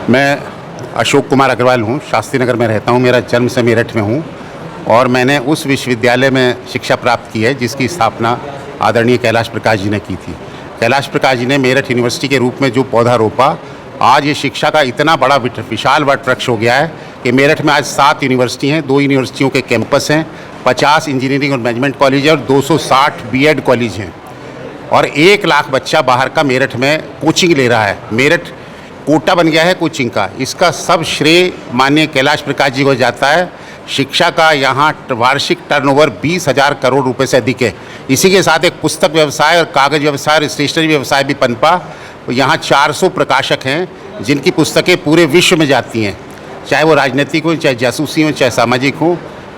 मैं अशोक कुमार अग्रवाल हूँ, शास्त्री नगर में रहता हूँ। मेरा जन्म से मेरठ में हूँ और मैंने उस विश्वविद्यालय में शिक्षा प्राप्त की है जिसकी स्थापना आदरणीय कैलाश प्रकाश जी ने की थी। कैलाश प्रकाश जी ने मेरठ यूनिवर्सिटी के रूप में जो पौधा रोपा, आज ये शिक्षा का इतना बड़ा विशाल वट वृक्ष हो गया है कि मेरठ में आज 7 यूनिवर्सिटी हैं, 2 यूनिवर्सिटियों के कैंपस हैं, 50 इंजीनियरिंग और मैनेजमेंट कॉलेज है और 260 बीएड कॉलेज हैं और 1 लाख बच्चा बाहर का मेरठ में कोचिंग ले रहा है। मेरठ कोटा बन गया है कोचिंग का। इसका सब श्रेय माननीय कैलाश प्रकाश जी को जाता है। शिक्षा का यहाँ वार्षिक टर्नओवर 20,000 करोड़ रुपए से अधिक है। इसी के साथ एक पुस्तक व्यवसाय और कागज़ व्यवसाय और स्टेशनरी व्यवसाय भी पनपा। यहाँ 400 प्रकाशक हैं जिनकी पुस्तकें पूरे विश्व में जाती हैं, चाहे वो राजनीतिक हो, चाहे जासूसी हो, चाहे सामाजिक हो।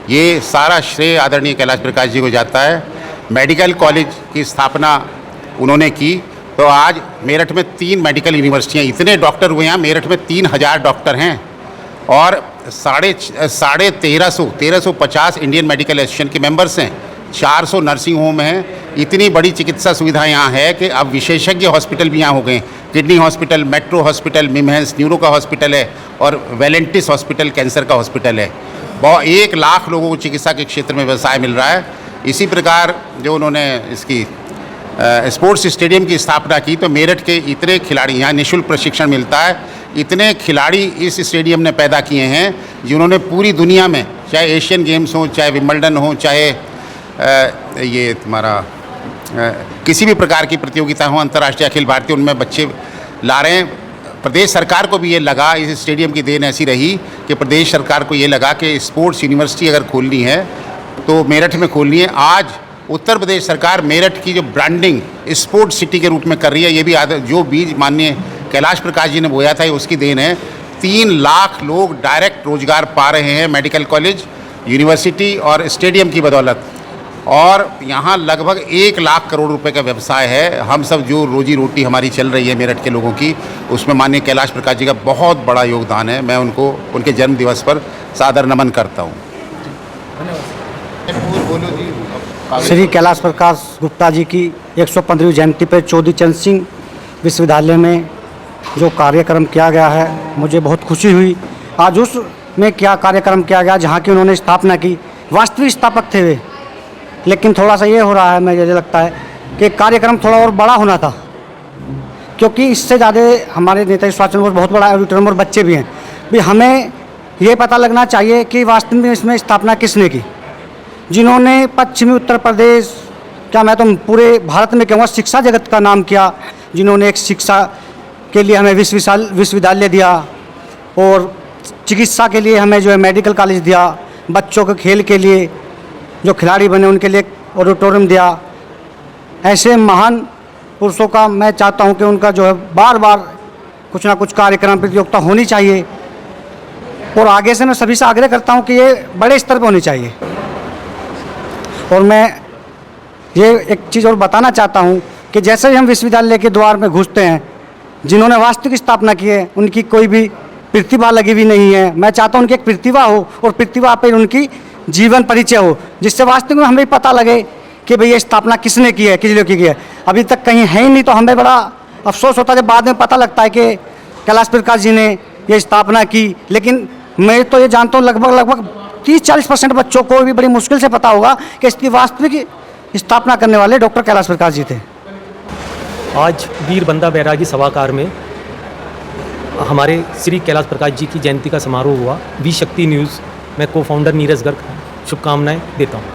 ये सारा श्रेय आदरणीय कैलाश प्रकाश जी को जाता है। मेडिकल कॉलेज की स्थापना उन्होंने की तो आज मेरठ में 3 मेडिकल यूनिवर्सिटियाँ, इतने डॉक्टर हुए हैं। मेरठ में 3,000 डॉक्टर हैं और 1350 इंडियन मेडिकल एसोसिएशन के मेंबर्स हैं, 400 नर्सिंग होम हैं। इतनी बड़ी चिकित्सा सुविधा यहाँ है कि अब विशेषज्ञ हॉस्पिटल भी यहाँ हो गए। Kidney hospital, metro hospital, NIMHANS neuro का हॉस्पिटल है और वेलेंटिस हॉस्पिटल कैंसर का हॉस्पिटल है। 1 लाख लोगों को चिकित्सा के क्षेत्र में व्यवसाय मिल रहा है। इसी प्रकार जो उन्होंने इसकी स्पोर्ट्स स्टेडियम की स्थापना की तो मेरठ के इतने खिलाड़ी, यहाँ निःशुल्क प्रशिक्षण मिलता है। इतने खिलाड़ी इस स्टेडियम ने पैदा किए हैं जिन्होंने पूरी दुनिया में, चाहे एशियन गेम्स हो, चाहे विंबलडन हो, चाहे ये तुम्हारा किसी भी प्रकार की प्रतियोगिता हो, अंतर्राष्ट्रीय अखिल भारतीय, उनमें बच्चे ला रहे हैं। प्रदेश सरकार को भी ये लगा, इस स्टेडियम की देन ऐसी रही कि प्रदेश सरकार को ये लगा कि स्पोर्ट्स यूनिवर्सिटी अगर खोलनी है तो मेरठ में खोलनी है। आज उत्तर प्रदेश सरकार मेरठ की जो ब्रांडिंग स्पोर्ट्स सिटी के रूप में कर रही है, ये भी जो बीज माननीय कैलाश प्रकाश जी ने बोया था उसकी देन है। 3 लाख लोग डायरेक्ट रोजगार पा रहे हैं मेडिकल कॉलेज, यूनिवर्सिटी और स्टेडियम की बदौलत। और यहाँ लगभग 1 लाख करोड़ रुपए का व्यवसाय है। हम सब जो रोजी रोटी हमारी चल रही है मेरठ के लोगों की, उसमें माननीय कैलाश प्रकाश जी का बहुत बड़ा योगदान है। मैं उनको उनके जन्म दिवस पर सादर नमन करता हूँ। श्री कैलाश प्रकाश गुप्ता जी की 115वीं जयंती पर चौधरी चरण सिंह विश्वविद्यालय में जो कार्यक्रम किया गया है, मुझे बहुत खुशी हुई। आज उसमें क्या कार्यक्रम किया गया जहाँ की उन्होंने स्थापना की, वास्तविक स्थापक थे वे, लेकिन थोड़ा सा ये हो रहा है, मुझे लगता है कि कार्यक्रम थोड़ा और बड़ा होना था, क्योंकि इससे ज़्यादा हमारे नेताजी सुभाष चंद्र बोस बहुत बड़ा ऑडिटोरियम और बच्चे भी हैं। भी हमें ये पता लगना चाहिए कि वास्तव में इसमें स्थापना किसने की, जिन्होंने पश्चिमी उत्तर प्रदेश, क्या मैं तो पूरे भारत में कहूँगा, शिक्षा जगत का नाम किया, जिन्होंने एक शिक्षा के लिए हमें विश्वविद्यालय दिया और चिकित्सा के लिए हमें जो है मेडिकल कॉलेज दिया, बच्चों के खेल के लिए जो खिलाड़ी बने उनके लिए ऑडिटोरियम दिया। ऐसे महान पुरुषों का मैं चाहता हूं कि उनका जो है बार बार कुछ ना कुछ कार्यक्रम प्रतियोगिता होनी चाहिए और आगे से मैं सभी से आग्रह करता हूं कि ये बड़े स्तर पर होनी चाहिए। और मैं ये एक चीज़ और बताना चाहता हूं कि जैसे ही हम विश्वविद्यालय के द्वार में घुसते हैं, जिन्होंने वास्तविक स्थापना की है उनकी कोई भी प्रतिभा लगी हुई नहीं है। मैं चाहता हूं उनकी एक प्रतिभा हो और प्रतिभा पर उनकी जीवन परिचय हो, जिससे वास्तव में हमें पता लगे कि भाई ये स्थापना किसने की है, किस लिए की है। अभी तक कहीं है ही नहीं, तो हमें बड़ा अफसोस होता है जब बाद में पता लगता है कि कैलाश प्रकाश जी ने ये स्थापना की। लेकिन मैं तो ये जानता हूँ लगभग 30-40% बच्चों को भी बड़ी मुश्किल से पता होगा कि इसकी वास्तविक स्थापना करने वाले डॉक्टर कैलाश प्रकाश जी थे। आज वीर बंदा बैरागी सभागार में हमारे श्री कैलाश प्रकाश जी की जयंती का समारोह हुआ। वी शक्ति न्यूज़ में को फाउंडर नीरज गर्ग शुभकामनाएं देता हूँ।